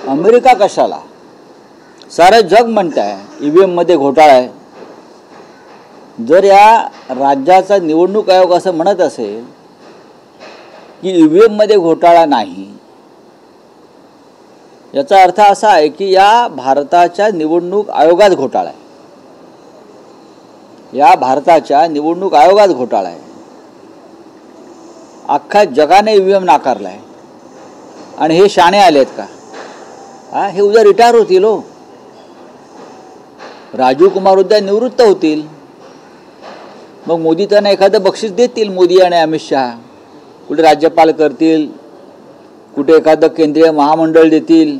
America कशाला, सारे जग म्हणत आहे ईव्हीएम मध्ये घोटाळा आहे. जर या राज्याचा निवडणूक आयोग असं म्हणत असेल की ईव्हीएम मध्ये घोटाळा नाही, याचा अर्थ असा आहे की या भारताच्या निवडणूक आयोगात घोटाळा आहे. या भारताच्या निवडणूक आयोगात घोटाळा आहे. अख्ख्या जगाने ईव्हीएम नाकारला आहे आणि हे शाणे आलेत का? हे उद्या रिटायर होतील. हो, राजीव कुमार उद्या निवृत्त होतील. मग मोदी त्यांना एखादं बक्षीस देतील. मोदी आणि अमित शहा कुठे राज्यपाल करतील, कुठे एखादं केंद्रीय महामंडळ देतील,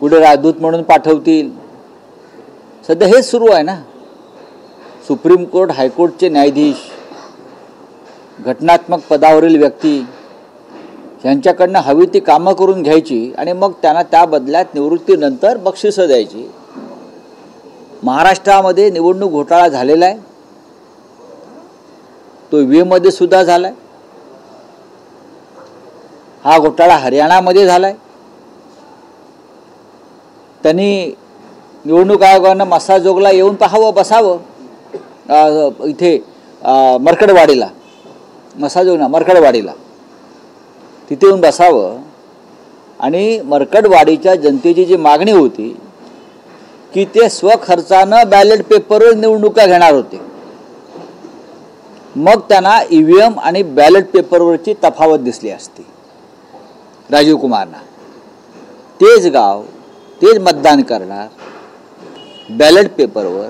कुठे राजदूत म्हणून पाठवतील. सध्या हेच सुरू आहे ना. सुप्रीम कोर्ट, हायकोर्टचे न्यायाधीश, घटनात्मक पदावरील व्यक्ती यांच्याकडनं हवी ती कामं करून घ्यायची आणि मग त्यांना त्या बदल्यात निवृत्तीनंतर बक्षिसं द्यायची. महाराष्ट्रामध्ये निवडणूक घोटाळा झालेला आहे. तो ईव्हीएममध्ये सुद्धा झाला आहे. हा घोटाळा हरियाणामध्ये झाला आहे. त्यांनी निवडणूक आयोगानं मसाजोगला येऊन पाहावं, बसावं. इथे मरकडवाडीला, मसाजोग मरकडवाडीला तिथे येऊन बसावं आणि मरकडवाडीच्या जनतेची जी मागणी होती की ते स्वखर्चानं बॅलेट पेपरवर निवडणुका घेणार होते, मग त्यांना ईव्हीएम आणि बॅलेट पेपरवरची तफावत दिसली असती. राजीव कुमारना तेच गाव, तेच मतदान करणार बॅलेट पेपरवर,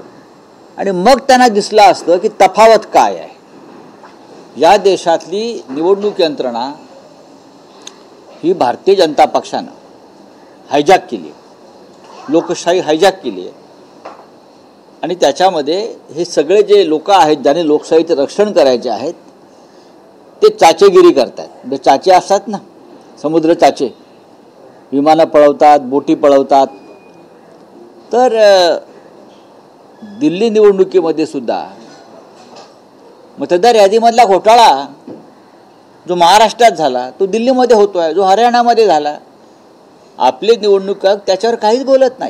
आणि मग त्यांना दिसलं असतं की तफावत काय आहे. या देशातली निवडणूक यंत्रणा ही भारतीय जनता पक्षानं हायजॅक केली आहे, लोकशाही हायजॅक केली आहे. आणि त्याच्यामध्ये हे सगळे जे लोक आहेत ज्यांनी लोकशाहीचे रक्षण करायचे आहेत ते चाचेगिरी करतात. चाचे असतात ना, समुद्र चाचे, विमानं पळवतात, बोटी पळवतात. तर दिल्ली निवडणुकीमध्ये सुद्धा मतदार यादीमधला घोटाळा जो महाराष्ट्रात झाला तो दिल्लीमध्ये होतोय, जो हरियाणामध्ये झाला. आपले निवडणूक त्याच्यावर काहीच बोलत नाही.